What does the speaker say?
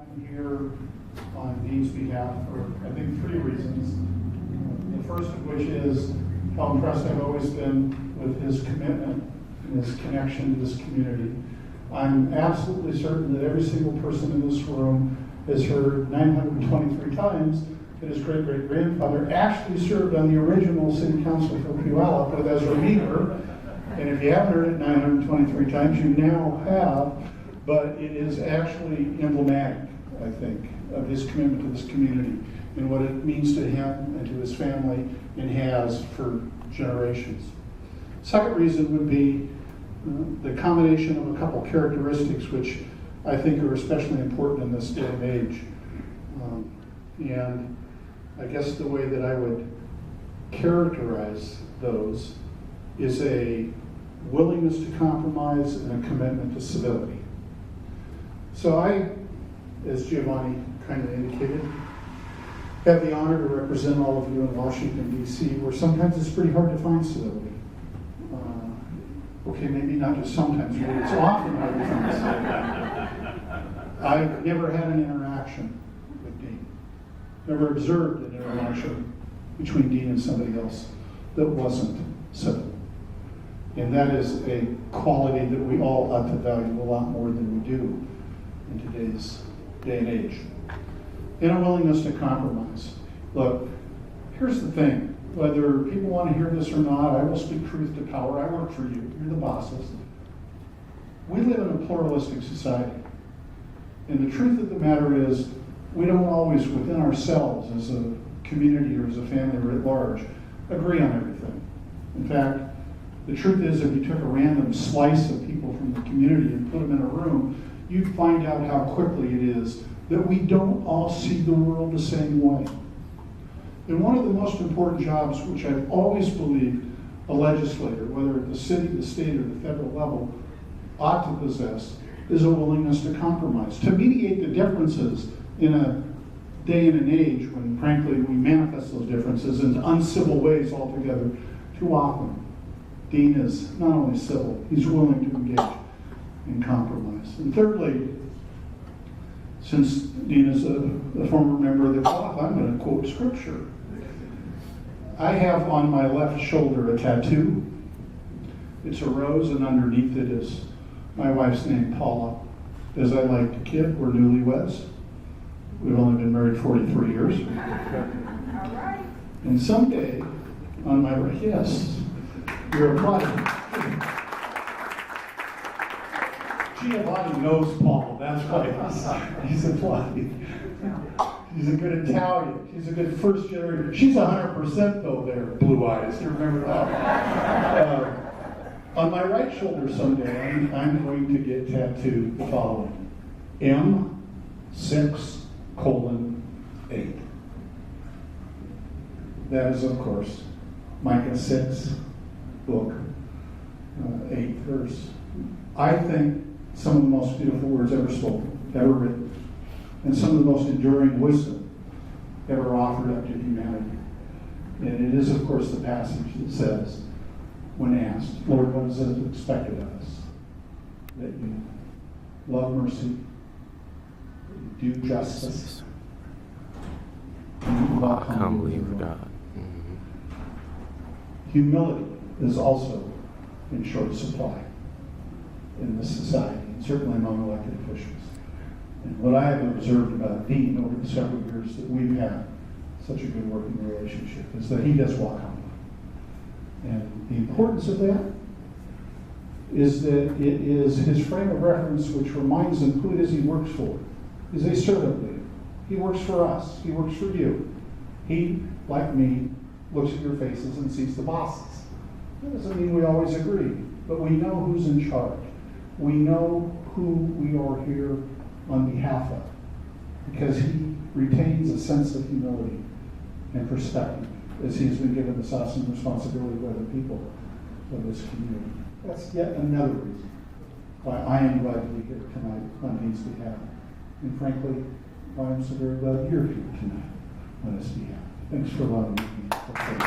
I'm here on Dean's behalf for, I think, 3 reasons. The first of which is how impressed I've always been with his commitment and his connection to this community. I'm absolutely certain that every single person in this room has heard 923 times that his great-great-grandfather actually served on the original city council for Puyallup with Ezra Meeker. And if you haven't heard it 923 times, you now have. But it is actually emblematic, I think, of his commitment to this community and what it means to him and to his family and has for generations. Second reason would be the combination of a couple characteristics which I think are especially important in this day and age. And I guess the way that I would characterize those is a willingness to compromise and a commitment to civility. So I, as Giovanni kind of indicated, have the honor to represent all of you in Washington, D.C., where sometimes it's pretty hard to find civility. Okay, maybe not just sometimes, but it's often hard to find civility. I've never had an interaction with Dean, never observed an interaction between Dean and somebody else that wasn't civil. And that is a quality that we all ought to value a lot more than we do in today's day and age. And a willingness to compromise. Look, here's the thing. Whether people want to hear this or not, I will speak truth to power. I work for you. You're the bosses. We live in a pluralistic society. And the truth of the matter is, we don't always, within ourselves, as a community or as a family writ large, agree on everything. In fact, the truth is, if you took a random slice of people from the community and put them in a room, you'd find out how quickly it is that we don't all see the world the same way. And one of the most important jobs, which I've always believed a legislator, whether at the city, the state, or the federal level, ought to possess, is a willingness to compromise, to mediate the differences in a day and an age when, frankly, we manifest those differences in uncivil ways altogether too often. Dean is not only civil, he's willing to engage in compromise. And thirdly, since Dean is a former member of the Kickoff, I'm going to quote scripture. I have on my left shoulder a tattoo. It's a rose, and underneath it is my wife's name, Paula. As I like to kid, we're newlyweds. We've only been married 43 years. All right. And someday, on my right, yes, you're applauding. Giovanni knows Paul, that's why he's applauding. He's a good Italian. He's a good first generator. She's 100% though there, blue eyes. You remember that? On my right shoulder someday, I'm going to get tattooed the following. M6:8. That is, of course, Micah 6, book 8 verse. I think some of the most beautiful words ever spoken, ever written, and some of the most enduring wisdom ever offered up to humanity. And it is, of course, the passage that says, when asked, Lord, what is it expected of us? That you love mercy, that you do justice, and you love humbly with God. Humility is also in short supply in this society, and certainly among elected officials. And what I have observed about Dean over the several years that we've had such a good working relationship is that he does walk humbly. And the importance of that is that it is his frame of reference which reminds him who it is he works for. He's a servant leader. He works for us. He works for you. He, like me, looks at your faces and sees the bosses. That doesn't mean we always agree, but we know who's in charge. We know who we are here on behalf of, because he retains a sense of humility and perspective as he has been given this awesome responsibility by the people of this community. That's yet another reason why I am glad to be here tonight on Dean's behalf. And frankly, why I'm so very glad you're here tonight on his behalf. Thanks for allowing me to be here.